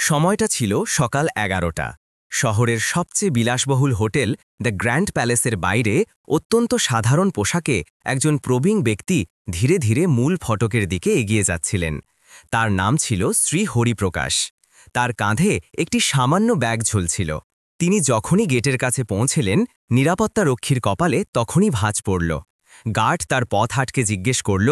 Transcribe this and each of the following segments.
সময়টা ছিল সকাল 11টা। শহরের সবচেয়ে বিলাসবহুল হোটেল দ্য গ্র্যান্ড প্যালেসের বাইরে অত্যন্ত সাধারণ পোশাকে একজন প্রবীণ ব্যক্তি ধীরে ধীরে মূল ফটকের দিকে এগিয়ে যাচ্ছিলেন। তার নাম ছিল শ্রী হরিপ্রকাশ। তার কাঁধে একটি সামান্য ব্যাগ ঝুলছিল। তিনি যখনই গেটের কাছে পৌঁছলেন, নিরাপত্তা রক্ষীর কপালে তখনই ভাঁজ পড়ল। গার্ড তার পথ আটকে জিজ্ঞেস করল,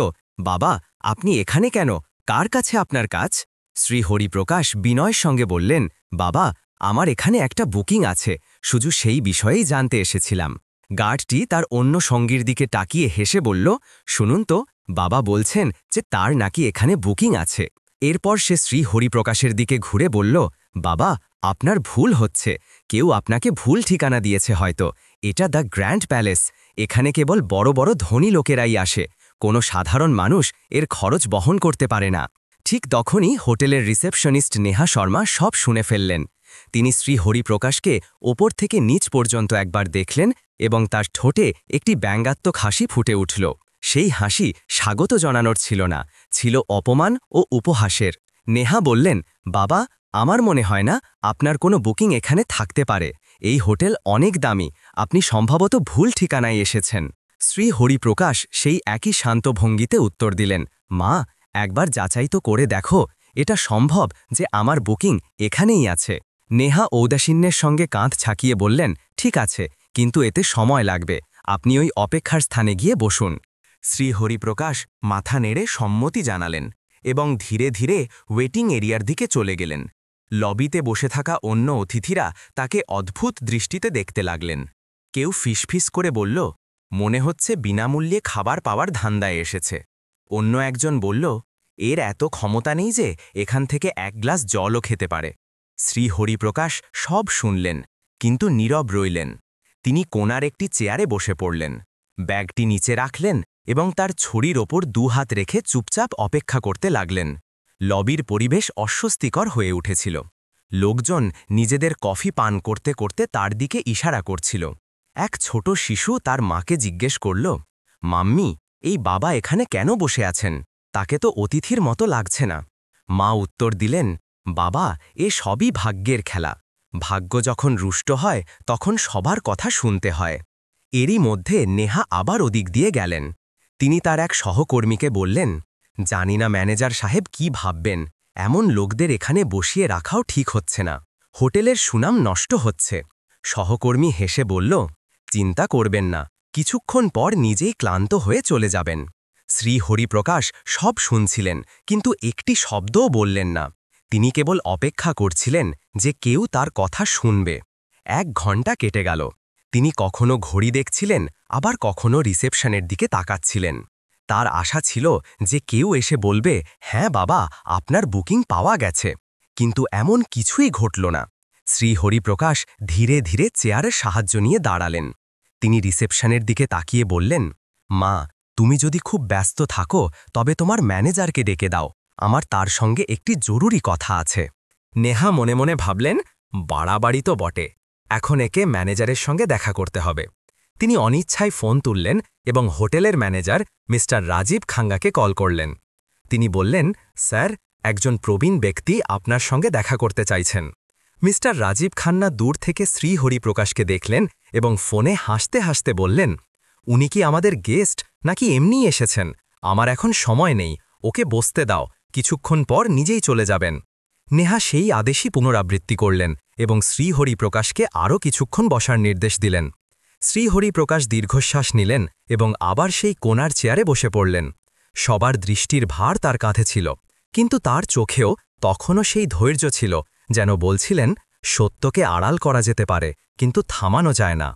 বাবা, আপনি এখানে কেন? কার কাছে আপনার কাজ? শ্রী হরিপ্রকাশ বিনয়ের সঙ্গে বললেন, বাবা, আমার এখানে একটা বুকিং আছে, শুধু সেই বিষয়েই জানতে এসেছিলাম। গার্ডটি তার অন্য সঙ্গীর দিকে তাকিয়ে হেসে বলল, শুনুন তো, বাবা বলছেন যে তার নাকি এখানে বুকিং আছে। এরপর সে শ্রী হরিপ্রকাশের দিকে ঘুরে বলল, বাবা, আপনার ভুল হচ্ছে, কেউ আপনাকে ভুল ঠিকানা দিয়েছে হয়তো। এটা দ্য গ্র্যান্ড প্যালেস, এখানে কেবল বড় বড় ধনী লোকেরাই আসে, কোনো সাধারণ মানুষ এর খরচ বহন করতে পারে না। ঠিক তখনই হোটেলের রিসেপশনিস্ট নেহা শর্মা সব শুনে ফেললেন। তিনি শ্রী হরিপ্রকাশকে ওপর থেকে নিচ পর্যন্ত একবার দেখলেন এবং তার ঠোঁটে একটি ব্যঙ্গাত্মক হাসি ফুটে উঠল। সেই হাসি স্বাগত জানানোর ছিল না, ছিল অপমান ও উপহাসের। নেহা বললেন, বাবা, আমার মনে হয় না আপনার কোনো বুকিং এখানে থাকতে পারে। এই হোটেল অনেক দামি, আপনি সম্ভবত ভুল ঠিকানায় এসেছেন। শ্রী হরিপ্রকাশ সেই একই শান্ত ভঙ্গিতে উত্তর দিলেন, মা, একবার যাচাই তো করে দেখো, এটা সম্ভব যে আমার বুকিং এখানেই আছে। নেহা ঔদাসীন্যের সঙ্গে কাঁধ ছাকিয়ে বললেন, ঠিক আছে, কিন্তু এতে সময় লাগবে, আপনি ওই অপেক্ষার স্থানে গিয়ে বসুন। শ্রী হরিপ্রকাশ মাথা নেড়ে সম্মতি জানালেন এবং ধীরে ধীরে ওয়েটিং এরিয়ার দিকে চলে গেলেন। লবিতে বসে থাকা অন্য অতিথিরা তাকে অদ্ভুত দৃষ্টিতে দেখতে লাগলেন। কেউ ফিসফিস করে বলল, মনে হচ্ছে বিনামূল্যে খাবার পাওয়ার ধান্দায় এসেছে। অন্য একজন বলল, এর এত ক্ষমতা নেই যে এখান থেকে এক গ্লাস জলও খেতে পারে। শ্রী হরিপ্রকাশ সব শুনলেন, কিন্তু নীরব রইলেন। তিনি কোণার একটি চেয়ারে বসে পড়লেন, ব্যাগটি নিচে রাখলেন এবং তার ছড়ির ওপর দুহাত রেখে চুপচাপ অপেক্ষা করতে লাগলেন। লবির পরিবেশ অস্বস্তিকর হয়ে উঠেছিল। লোকজন নিজেদের কফি পান করতে করতে তার দিকে ইশারা করছিল। এক ছোট শিশু তার মাকে জিজ্ঞেস করল, মাম্মি, এই বাবা এখানে কেন বসে আছেন? তাকে তো অতিথির মতো লাগছে না। মা উত্তর দিলেন, বাবা, এ সবই ভাগ্যের খেলা। ভাগ্য যখন রুষ্ট হয় তখন সবার কথা শুনতে হয়। এরই মধ্যে নেহা আবার ওদিক দিয়ে গেলেন। তিনি তার এক সহকর্মীকে বললেন, জানি না ম্যানেজার সাহেব কি ভাববেন, এমন লোকদের এখানে বসিয়ে রাখাও ঠিক হচ্ছে না, হোটেলের সুনাম নষ্ট হচ্ছে। সহকর্মী হেসে বলল, চিন্তা করবেন না, কিছুক্ষণ পর নিজেই ক্লান্ত হয়ে চলে যাবেন। শ্রী হরিপ্রকাশ সব শুনছিলেন, কিন্তু একটি শব্দও বললেন না। তিনি কেবল অপেক্ষা করছিলেন যে কেউ তার কথা শুনবে। 1 ঘণ্টা কেটে গেল। তিনি কখনো ঘড়ি দেখছিলেন, আবার কখনো রিসেপশনের দিকে তাকাচ্ছিলেন। তার আশা ছিল যে কেউ এসে বলবে, হ্যাঁ বাবা, আপনার বুকিং পাওয়া গেছে। কিন্তু এমন কিছুই ঘটল না। শ্রী হরিপ্রকাশ ধীরে ধীরে চেয়ারের সাহায্য নিয়ে দাঁড়ালেন। তিনি রিসেপশনের দিকে তাকিয়ে বললেন, মা, তুমি যদি খুব ব্যস্ত থাকো তবে তোমার ম্যানেজারকে ডেকে দাও, আমার তার সঙ্গে একটি জরুরি কথা আছে। নেহা মনে মনে ভাবলেন, বাড়াবাড়ি তো বটে, এখন একে ম্যানেজারের সঙ্গে দেখা করতে হবে। তিনি অনিচ্ছায় ফোন তুললেন এবং হোটেলের ম্যানেজার মিস্টার রাজীব খাঙ্গাকে কল করলেন। তিনি বললেন, স্যার, একজন প্রবীণ ব্যক্তি আপনার সঙ্গে দেখা করতে চাইছেন। মিস্টার রাজীব খান্না দূর থেকে শ্রী হরিপ্রকাশকে দেখলেন এবং ফোনে হাসতে হাসতে বললেন, উনি কি আমাদের গেস্ট নাকি এমনিই এসেছেন? আমার এখন সময় নেই, ওকে বসতে দাও, কিছুক্ষণ পর নিজেই চলে যাবেন। নেহা সেই আদেশই পুনরাবৃত্তি করলেন এবং শ্রী হরিপ্রকাশকে আরও কিছুক্ষণ বসার নির্দেশ দিলেন। শ্রী হরিপ্রকাশ দীর্ঘশ্বাস নিলেন এবং আবার সেই কোণার চেয়ারে বসে পড়লেন। সবার দৃষ্টির ভার তার কাঁধে ছিল, কিন্তু তার চোখেও তখনও সেই ধৈর্য ছিল, যেন বলছিলেন, সত্যকে আড়াল করা যেতে পারে, কিন্তু থামানো যায় না।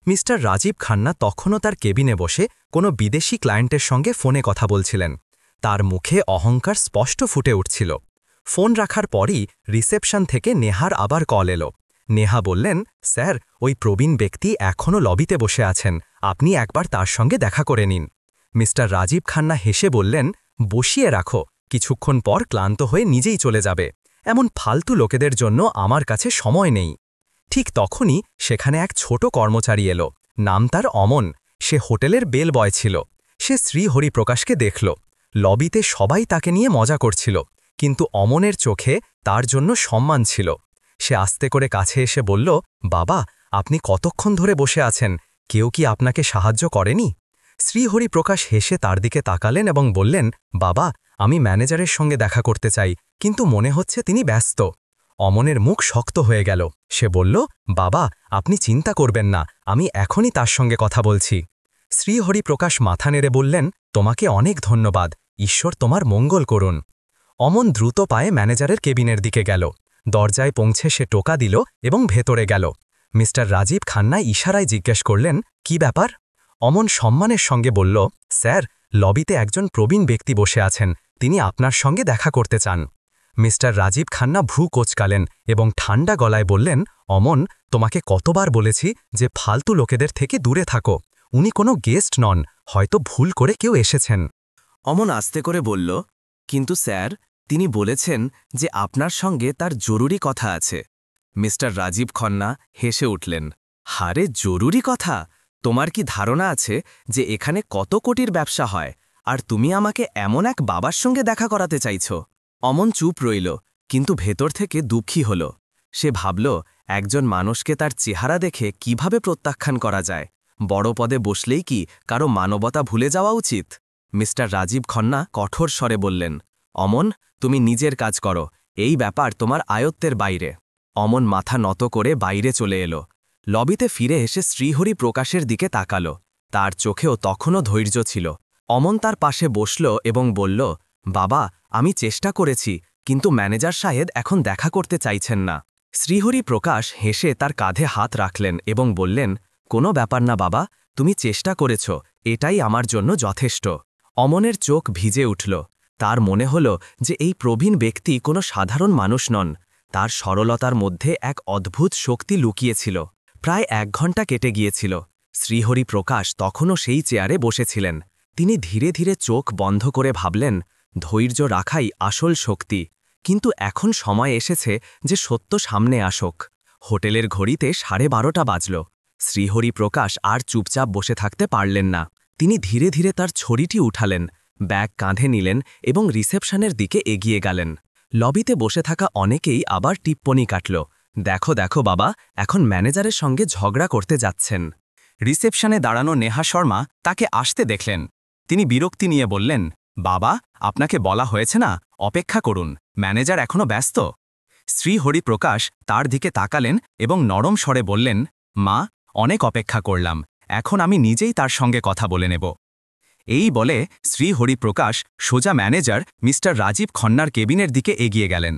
মিস্টার রাজীব খান্না তখনও তার কেবিনে বসে কোনো বিদেশি ক্লায়েন্টের সঙ্গে ফোনে কথা বলছিলেন। তার মুখে অহংকার স্পষ্ট ফুটে উঠছিল। ফোন রাখার পরই রিসেপশন থেকে নেহার আবার কল এলো। নেহা বললেন, স্যার, ওই প্রবীণ ব্যক্তি এখনও লবিতে বসে আছেন, আপনি একবার তার সঙ্গে দেখা করে নিন। মিস্টার রাজীব খান্না হেসে বললেন, বসিয়ে রাখো, কিছুক্ষণ পর ক্লান্ত হয়ে নিজেই চলে যাবে। এমন ফালতু লোকেদের জন্য আমার কাছে সময় নেই। ঠিক তখনই সেখানে এক ছোট কর্মচারী এলো। নাম তার অমন। সে হোটেলের বেল বয় ছিল। সে শ্রী হরিপ্রকাশকে দেখল। লবিতে সবাই তাকে নিয়ে মজা করছিল, কিন্তু অমনের চোখে তার জন্য সম্মান ছিল। সে আস্তে করে কাছে এসে বলল, বাবা, আপনি কতক্ষণ ধরে বসে আছেন? কেউ কি আপনাকে সাহায্য করেনি? শ্রীহরিপ্রকাশ হেসে তার দিকে তাকালেন এবং বললেন, বাবা, আমি ম্যানেজারের সঙ্গে দেখা করতে চাই, কিন্তু মনে হচ্ছে তিনি ব্যস্ত। অমনের মুখ শক্ত হয়ে গেল। সে বলল, বাবা, আপনি চিন্তা করবেন না, আমি এখনই তার সঙ্গে কথা বলছি। শ্রীহরিপ্রকাশ মাথা নেড়ে বললেন, তোমাকে অনেক ধন্যবাদ, ঈশ্বর তোমার মঙ্গল করুন। অমন দ্রুত পায়ে ম্যানেজারের কেবিনের দিকে গেল। দরজায় পৌঁছে সে টোকা দিল এবং ভেতরে গেল। মিস্টার রাজীব খান্না ইশারায় জিজ্ঞেস করলেন, কি ব্যাপার? অমন সম্মানের সঙ্গে বলল, স্যার, লবিতে একজন প্রবীণ ব্যক্তি বসে আছেন, তিনি আপনার সঙ্গে দেখা করতে চান। মিস্টার রাজীব খান্না ভ্রু কোঁচকালেন এবং ঠান্ডা গলায় বললেন, অমন, তোমাকে কতবার বলেছি যে ফালতু লোকেদের থেকে দূরে থাকো। উনি কোনো গেস্ট নন, হয়তো ভুল করে কেউ এসেছেন। অমন আস্তে করে বলল, কিন্তু স্যার, তিনি বলেছেন যে আপনার সঙ্গে তার জরুরি কথা আছে। মিস্টার রাজীব খান্না হেসে উঠলেন, হারে, জরুরি কথা? তোমার কি ধারণা আছে যে এখানে কত কোটির ব্যবসা হয়, আর তুমি আমাকে এমন এক বাবার সঙ্গে দেখা করাতে চাইছ? অমন চুপ রইল, কিন্তু ভেতর থেকে দুঃখী হল। সে ভাবল, একজন মানুষকে তার চেহারা দেখে কিভাবে প্রত্যাখ্যান করা যায়? বড় পদে বসলেই কি কারো মানবতা ভুলে যাওয়া উচিত? মিস্টার রাজীব খান্না কঠোর স্বরে বললেন, অমন, তুমি নিজের কাজ করো, এই ব্যাপার তোমার আয়ত্তের বাইরে। অমন মাথা নত করে বাইরে চলে এলো। লবিতে ফিরে এসে শ্রীহরিপ্রকাশের দিকে তাকাল। তার চোখেও তখনও ধৈর্য ছিল। অমন তার পাশে বসল এবং বলল, বাবা, আমি চেষ্টা করেছি, কিন্তু ম্যানেজার সাহেব এখন দেখা করতে চাইছেন না। শ্রীহরিপ্রকাশ হেসে তার কাঁধে হাত রাখলেন এবং বললেন, কোনো ব্যাপার না বাবা, তুমি চেষ্টা করেছ, এটাই আমার জন্য যথেষ্ট। অমনের চোখ ভিজে উঠল। তার মনে হল যে এই প্রবীণ ব্যক্তি কোনো সাধারণ মানুষ নন। তার সরলতার মধ্যে এক অদ্ভুত শক্তি লুকিয়েছিল। প্রায় 1 ঘণ্টা কেটে গিয়েছিল। শ্রীহরিপ্রকাশ তখনও সেই চেয়ারে বসেছিলেন। তিনি ধীরে ধীরে চোখ বন্ধ করে ভাবলেন, ধৈর্য রাখাই আসল শক্তি। কিন্তু এখন সময় এসেছে যে সত্য সামনে আসুক। হোটেলের ঘড়িতে 12:30 বাজল। শ্রীহরিপ্রকাশ আর চুপচাপ বসে থাকতে পারলেন না। তিনি ধীরে ধীরে তার ছড়িটি উঠালেন, ব্যাগ কাঁধে নিলেন এবং রিসেপশনের দিকে এগিয়ে গেলেন। লবিতে বসে থাকা অনেকেই আবার টিপ্পনি কাটল, দেখো দেখো বাবা, এখন ম্যানেজারের সঙ্গে ঝগড়া করতে যাচ্ছেন। রিসেপশনে দাঁড়ানো নেহা শর্মা তাকে আসতে দেখলেন। তিনি বিরক্তি নিয়ে বললেন, বাবা, আপনাকে বলা হয়েছে না, অপেক্ষা করুন, ম্যানেজার এখনও ব্যস্ত। শ্রীহরিপ্রকাশ তার দিকে তাকালেন এবং নরম স্বরে বললেন, মা, অনেক অপেক্ষা করলাম, এখন আমি নিজেই তার সঙ্গে কথা বলে নেব। এই বলে শ্রীহরিপ্রকাশ সোজা ম্যানেজার মিস্টার রাজীব খান্নার কেবিনের দিকে এগিয়ে গেলেন।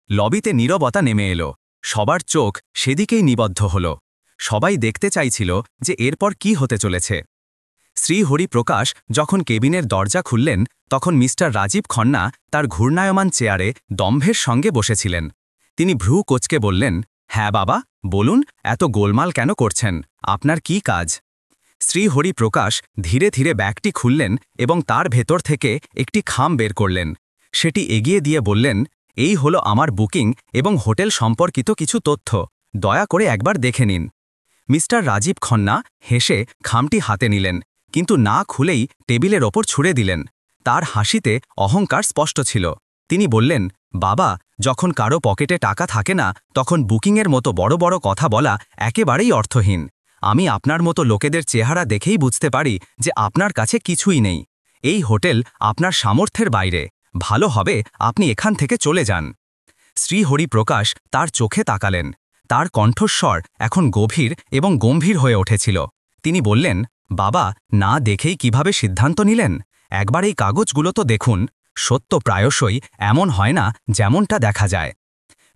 লবিতে নীরবতা নেমে এলো। সবার চোখ সেদিকেই নিবদ্ধ হল। সবাই দেখতে চাইছিল যে এরপর কি হতে চলেছে। শ্রীহরিপ্রকাশ যখন কেবিনের দরজা খুললেন, তখন মিস্টার রাজীব খান্না তার ঘূর্ণায়মান চেয়ারে দম্ভের সঙ্গে বসেছিলেন। তিনি ভ্রু কোঁচকে বললেন, হ্যাঁ বাবা, বলুন, এত গোলমাল কেন করছেন? আপনার কি কাজ? শ্রীহরিপ্রকাশ ধীরে ধীরে ব্যাগটি খুললেন এবং তার ভেতর থেকে একটি খাম বের করলেন। সেটি এগিয়ে দিয়ে বললেন, এই হলো আমার বুকিং এবং হোটেল সম্পর্কিত কিছু তথ্য, দয়া করে একবার দেখে নিন। মিস্টার রাজীব খান্না হেসে খামটি হাতে নিলেন, কিন্তু না খুলেই টেবিলের ওপর ছুঁড়ে দিলেন। তার হাসিতে অহংকার স্পষ্ট ছিল। তিনি বললেন, বাবা, যখন কারো পকেটে টাকা থাকে না, তখন বুকিংয়ের মতো বড় বড় কথা বলা একেবারেই অর্থহীন। আমি আপনার মতো লোকেদের চেহারা দেখেই বুঝতে পারি যে আপনার কাছে কিছুই নেই। এই হোটেল আপনার সামর্থ্যের বাইরে। ভালো হবে আপনি এখান থেকে চলে যান। শ্রীহরিপ্রকাশ তার চোখে তাকালেন। তার কণ্ঠস্বর এখন গভীর এবং গম্ভীর হয়ে উঠেছিল। তিনি বললেন, বাবা, না দেখেই কিভাবে সিদ্ধান্ত নিলেন? একবার এই কাগজগুলো তো দেখুন। সত্য প্রায়শই এমন হয় না যেমনটা দেখা যায়।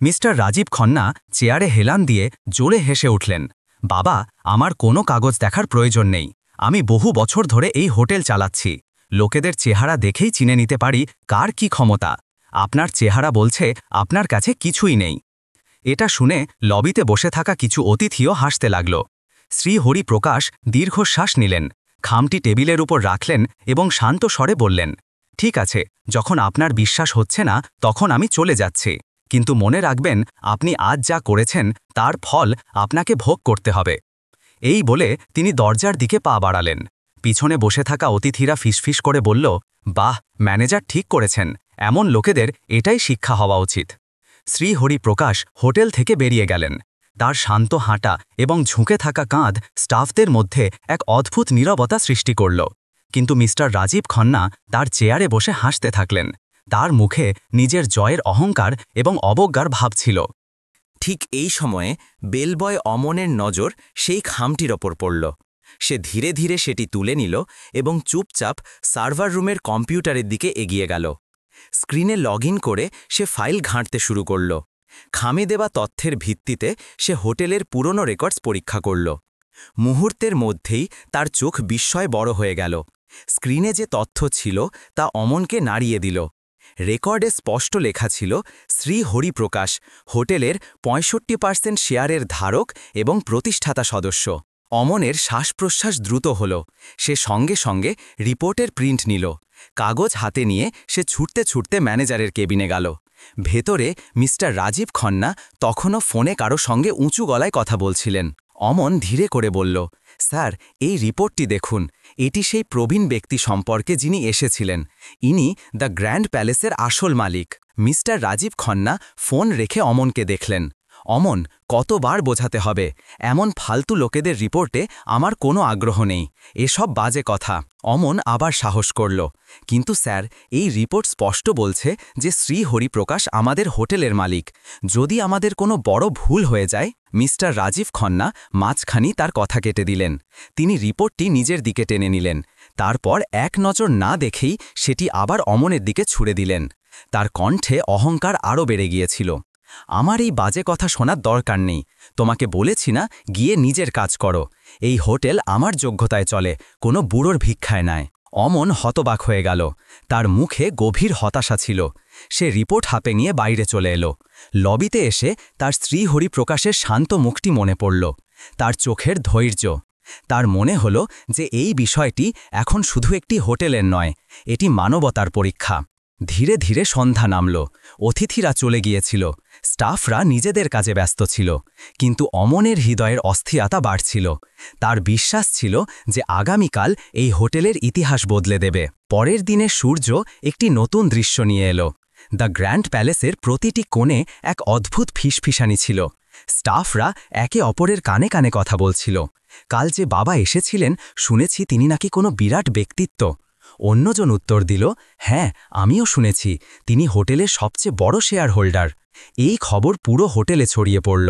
মিস্টার রাজীব খান্না চেয়ারে হেলান দিয়ে জোরে হেসে উঠলেন, বাবা, আমার কোনো কাগজ দেখার প্রয়োজন নেই। আমি বহু বছর ধরে এই হোটেল চালাচ্ছি। লোকেদের চেহারা দেখেই চিনে নিতে পারি কার কি ক্ষমতা। আপনার চেহারা বলছে আপনার কাছে কিছুই নেই। এটা শুনে লবিতে বসে থাকা কিছু অতিথিও হাসতে লাগল। শ্রীহরিপ্রকাশ দীর্ঘশ্বাস নিলেন, খামটি টেবিলের উপর রাখলেন এবং শান্ত স্বরে বললেন, ঠিক আছে, যখন আপনার বিশ্বাস হচ্ছে না তখন আমি চলে যাচ্ছি, কিন্তু মনে রাখবেন, আপনি আজ যা করেছেন তার ফল আপনাকে ভোগ করতে হবে। এই বলে তিনি দরজার দিকে পা বাড়ালেন। পিছনে বসে থাকা অতিথিরা ফিসফিস করে বলল, বাহ, ম্যানেজার ঠিক করেছেন, এমন লোকেদের এটাই শিক্ষা হওয়া উচিত। শ্রীহরিপ্রকাশ হোটেল থেকে বেরিয়ে গেলেন। তার শান্ত হাঁটা এবং ঝুঁকে থাকা কাঁধ স্টাফদের মধ্যে এক অদ্ভুত নীরবতা সৃষ্টি করল। কিন্তু মিস্টার রাজীব খন্না তার চেয়ারে বসে হাসতে থাকলেন। তার মুখে নিজের জয়ের অহংকার এবং অবজ্ঞার ভাব ছিল। ঠিক এই সময়ে বেলবয় অমনের নজর সেই খামটির ওপর পড়ল। সে ধীরে ধীরে সেটি তুলে নিল এবং চুপচাপ সার্ভার রুমের কম্পিউটারের দিকে এগিয়ে গেল। স্ক্রিনে লগ করে সে ফাইল ঘাঁটতে শুরু করল। খামে দেওয়া তথ্যের ভিত্তিতে সে হোটেলের পুরনো রেকর্ডস পরীক্ষা করল। মুহূর্তের মধ্যেই তার চোখ বিস্ময়ে বড় হয়ে গেল। স্ক্রিনে যে তথ্য ছিল তা অমনকে নাড়িয়ে দিল। রেকর্ডে স্পষ্ট লেখা ছিল শ্রীহরিপ্রকাশ হোটেলের 65% শেয়ারের ধারক এবং প্রতিষ্ঠাতা সদস্য। অমনের শ্বাস-প্রশ্বাস দ্রুত হল। সে সঙ্গে সঙ্গে রিপোর্টের প্রিন্ট নিল। কাগজ হাতে নিয়ে সে ছুটতে ছুটতে ম্যানেজারের কেবিনে গেল। ভেতরে মিস্টার রাজীব খন্না তখনও ফোনে কারো সঙ্গে উঁচু গলায় কথা বলছিলেন। অমন ধীরে করে বলল, স্যার, এই রিপোর্টটি দেখুন। এটি সেই প্রবীণ ব্যক্তি সম্পর্কে যিনি এসেছিলেন। ইনি দ্য গ্র্যান্ড প্যালেসের আসল মালিক। মিস্টার রাজীব খন্না ফোন রেখে অমনকে দেখলেন। অমন, কতবার বোঝাতে হবে? এমন ফালতু লোকেদের রিপোর্টে আমার কোনো আগ্রহ নেই। এসব বাজে কথা। অমন আবার সাহস করল, কিন্তু স্যার, এই রিপোর্ট স্পষ্ট বলছে যে শ্রীহরিপ্রকাশ আমাদের হোটেলের মালিক। যদি আমাদের কোনো বড় ভুল হয়ে যায়। মিস্টার রাজীব খন্না মাঝখানি তার কথা কেটে দিলেন। তিনি রিপোর্টটি নিজের দিকে টেনে নিলেন। তারপর এক নজর না দেখেই সেটি আবার অমনের দিকে ছুড়ে দিলেন। তার কণ্ঠে অহংকার আরও বেড়ে গিয়েছিল। আমার এই বাজে কথা শোনার দরকার নেই। তোমাকে বলেছি না, গিয়ে নিজের কাজ করো। এই হোটেল আমার যোগ্যতায় চলে, কোনো বুড়োর ভিক্ষায় নয়। অমন হতবাক হয়ে গেল। তার মুখে গভীর হতাশা ছিল। সে রিপোর্ট হাতে নিয়ে বাইরে চলে এলো। লবিতে এসে তার শ্রীহরিপ্রকাশের শান্ত মুখটি মনে পড়ল। তার চোখের ধৈর্য। তার মনে হলো যে এই বিষয়টি এখন শুধু একটি হোটেলের নয়, এটি মানবতার পরীক্ষা। ধীরে ধীরে সন্ধ্যা নামল। অতিথিরা চলে গিয়েছিল। স্টাফরা নিজেদের কাজে ব্যস্ত ছিল। কিন্তু অমনের হৃদয়ের অস্থিরতা বাড়ছিল। তার বিশ্বাস ছিল যে আগামীকাল এই হোটেলের ইতিহাস বদলে দেবে। পরের দিনে সূর্য একটি নতুন দৃশ্য নিয়ে এলো। দ্য গ্র্যান্ড প্যালেসের প্রতিটি কোণে এক অদ্ভুত ফিসফিসানি ছিল। স্টাফরা একে অপরের কানে কানে কথা বলছিল। কাল যে বাবা এসেছিলেন, শুনেছি তিনি নাকি কোনো বিরাট ব্যক্তিত্ব। অন্যজন উত্তর দিল, হ্যাঁ, আমিও শুনেছি তিনি হোটেলের সবচেয়ে বড় শেয়ার হোল্ডার। এই খবর পুরো হোটেলে ছড়িয়ে পড়ল।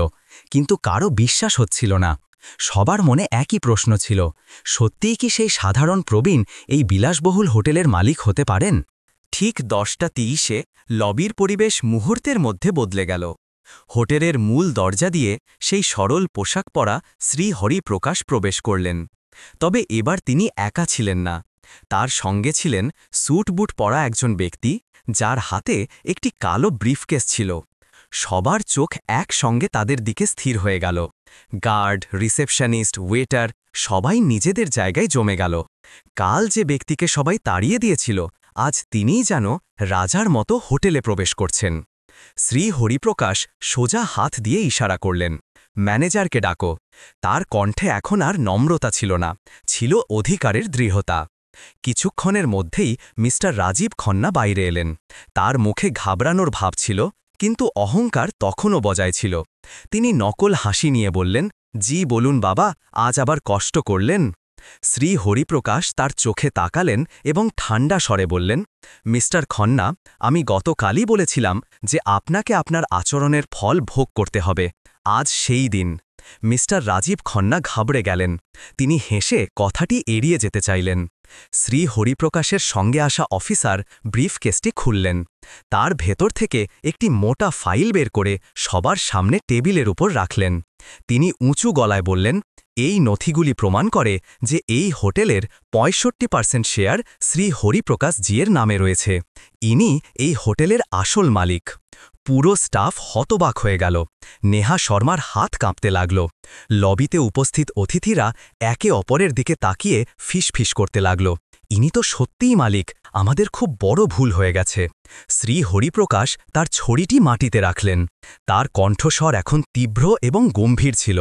কিন্তু কারও বিশ্বাস হচ্ছিল না। সবার মনে একই প্রশ্ন ছিল, সত্যিই কি সেই সাধারণ প্রবীণ এই বিলাসবহুল হোটেলের মালিক হতে পারেন? ঠিক 10:30 লবির পরিবেশ মুহূর্তের মধ্যে বদলে গেল। হোটেলের মূল দরজা দিয়ে সেই সরল পোশাক পরা শ্রীহরিপ্রকাশ প্রবেশ করলেন। তবে এবার তিনি একা ছিলেন না। তার সঙ্গে ছিলেন স্যুট বুট পরা একজন ব্যক্তি, যার হাতে একটি কালো ব্রিফকেস ছিল। সবার চোখ একসঙ্গে তাদের দিকে স্থির হয়ে গেল। গার্ড, রিসেপশনিস্ট, ওয়েটার সবাই নিজেদের জায়গায় জমে গেল। কাল যে ব্যক্তিকে সবাই তাড়িয়ে দিয়েছিল, আজ তিনিই যেন রাজার মতো হোটেলে প্রবেশ করছেন। শ্রীহরিপ্রকাশ সোজা হাত দিয়ে ইশারা করলেন, ম্যানেজারকে ডাকো। তার কণ্ঠে এখন আর নম্রতা ছিল না, ছিল অধিকারের দৃঢ়তা। কিছুক্ষণের মধ্যেই মিস্টার রাজীব খন্না বাইরে এলেন। তার মুখে ঘাবড়ানোর ভাব ছিল, কিন্তু অহংকার তখনও বজায় ছিল। তিনি নকল হাসি নিয়ে বললেন, জি বলুন বাবা, আজ আবার কষ্ট করলেন? শ্রীহরিপ্রকাশ তার চোখে তাকালেন এবং ঠান্ডা স্বরে বললেন, মিস্টার খন্না, আমি গতকালই বলেছিলাম যে আপনাকে আপনার আচরণের ফল ভোগ করতে হবে। আজ সেই দিন। মিস্টার রাজীব খন্না ঘাবড়ে গেলেন। তিনি হেসে কথাটি এড়িয়ে যেতে চাইলেন। শ্রীহরিপ্রকাশের সঙ্গে আসা অফিসার ব্রিফকেসটি খুললেন। তার ভেতর থেকে একটি মোটা ফাইল বের করে সবার সামনে টেবিলের উপর রাখলেন। তিনি উঁচু গলায় বললেন, এই নথিগুলি প্রমাণ করে যে এই হোটেলের 65% শেয়ার শ্রীহরিপ্রকাশ জিয়ের নামে রয়েছে। ইনি এই হোটেলের আসল মালিক। পুরো স্টাফ হতবাক হয়ে গেল। নেহা শর্মার হাত কাঁপতে লাগল। লবিতে উপস্থিত অতিথিরা একে অপরের দিকে তাকিয়ে ফিসফিস করতে লাগল, ইনি তো সত্যিই মালিক, আমাদের খুব বড় ভুল হয়ে গেছে। শ্রীহরিপ্রকাশ তার ছড়িটি মাটিতে রাখলেন। তার কণ্ঠস্বর এখন তীব্র এবং গম্ভীর ছিল,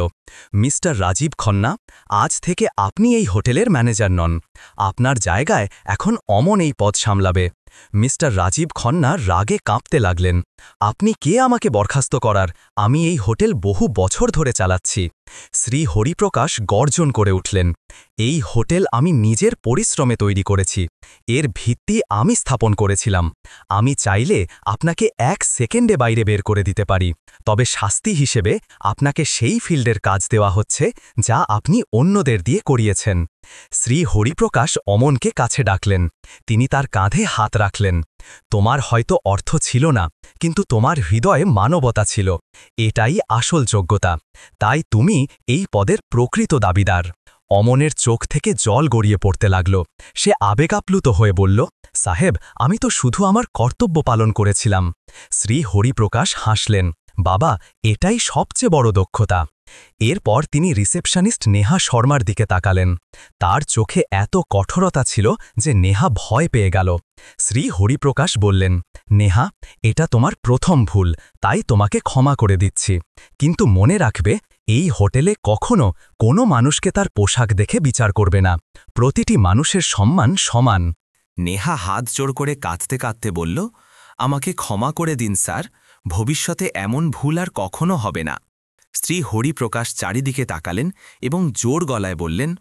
মিস্টার রাজীব খন্না, আজ থেকে আপনি এই হোটেলের ম্যানেজার নন। আপনার জায়গায় এখন অমন এই পদ সামলাবে। মিস্টার রাজীব খন্না রাগে কাঁপতে লাগলেন। আপনি কে আমাকে বরখাস্ত করার? আমি এই হোটেল বহু বছর ধরে চালাচ্ছি। শ্রী হরিপ্রকাশ গর্জন করে উঠলেন। এই হোটেল আমি নিজের পরিশ্রমে তৈরি করেছি। এর ভিত্তি আমি স্থাপন করেছিলাম। আমি চাইলে আপনাকে 1 সেকেন্ডে বাইরে বের করে দিতে পারি, তবে শাস্তি হিসেবে আপনাকে সেই ফিল্ডের কাজ দেওয়া হচ্ছে যা আপনি অন্যদের দিয়ে করিয়েছেন। শ্রী হরিপ্রকাশ অমনকে কাছে ডাকলেন। তিনি তার কাঁধে হাত রাখলেন। তোমার হয়তো অর্থ ছিল না, কিন্তু তোমার হৃদয়ে মানবতা ছিল। এটাই আসল যোগ্যতা। তাই তুমি এই পদের প্রকৃত দাবিদার। অমনের চোখ থেকে জল গড়িয়ে পড়তে লাগল। সে আবেগাপ্লুত হয়ে বলল, সাহেব, আমি তো শুধু আমার কর্তব্য পালন করেছিলাম। শ্রী হরিপ্রকাশ হাসলেন। বাবা, এটাই সবচেয়ে বড় দক্ষতা। এরপর তিনি রিসেপশনিস্ট নেহা শর্মার দিকে তাকালেন। তার চোখে এত কঠোরতা ছিল যে নেহা ভয় পেয়ে গেল। শ্রী হরিপ্রকাশ বললেন, নেহা, এটা তোমার প্রথম ভুল, তাই তোমাকে ক্ষমা করে দিচ্ছি। কিন্তু মনে রাখবে, এই হোটেলে কখনো কোনো মানুষকে তার পোশাক দেখে বিচার করবে না। প্রতিটি মানুষের সম্মান সমান। নেহা হাত জোড় করে কাঁদতে কাঁদতে বলল, আমাকে ক্ষমা করে দিন স্যার, ভবিষ্যতে এমন ভুল আর কখনো হবে না। শ্রী হরিপ্রকাশ চারিদিকে তাকালেন এবং জোর গলায় বললেন,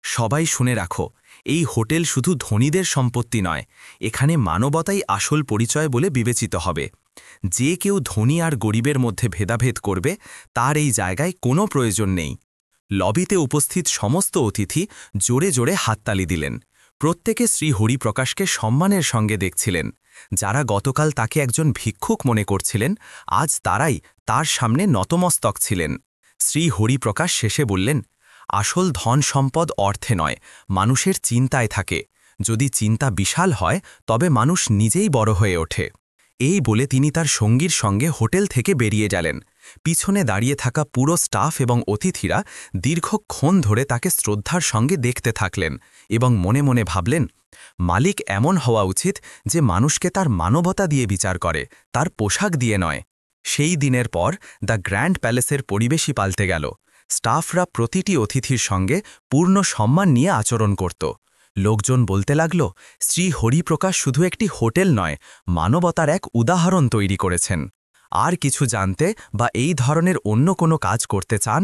সবাই শুনে রাখো, এই হোটেল শুধু ধনীদের সম্পত্তি নয়, এখানে মানবতাই আসল পরিচয় বলে বিবেচিত হবে। যে কেউ ধনী আর গরিবের মধ্যে ভেদাভেদ করবে, তার এই জায়গায় কোনো প্রয়োজন নেই। লবিতে উপস্থিত সমস্ত অতিথি জোরে জোরে হাততালি দিলেন। প্রত্যেকে শ্রী হরিপ্রকাশকে সম্মানের সঙ্গে দেখছিলেন। যারা গতকাল তাকে একজন ভিক্ষুক মনে করছিলেন, আজ তারাই তার সামনে নতমস্তক ছিলেন। শ্রী হরিপ্রকাশ শেষে বললেন, আসল ধন সম্পদ অর্থে নয়, মানুষের চিন্তায় থাকে। যদি চিন্তা বিশাল হয়, তবে মানুষ নিজেই বড় হয়ে ওঠে। এই বলে তিনি তার সঙ্গীর সঙ্গে হোটেল থেকে বেরিয়ে গেলেন। পিছনে দাঁড়িয়ে থাকা পুরো স্টাফ এবং অতিথিরা দীর্ঘক্ষণ ধরে তাকে শ্রদ্ধার সঙ্গে দেখতে থাকলেন এবং মনে মনে ভাবলেন, মালিক এমন হওয়া উচিত যে মানুষকে তার মানবতা দিয়ে বিচার করে, তার পোশাক দিয়ে নয়। সেই দিনের পর দ্য গ্র্যান্ড প্যালেসের পরিবেশই পাল্টে গেল। স্টাফরা প্রতিটি অতিথির সঙ্গে পূর্ণ সম্মান নিয়ে আচরণ করত। লোকজন বলতে লাগল, শ্রী হরিপ্রকাশ শুধু একটি হোটেল নয়, মানবতার এক উদাহরণ তৈরি করেছেন। আর কিছু জানতে বা এই ধরনের অন্য কোনো কাজ করতে চান?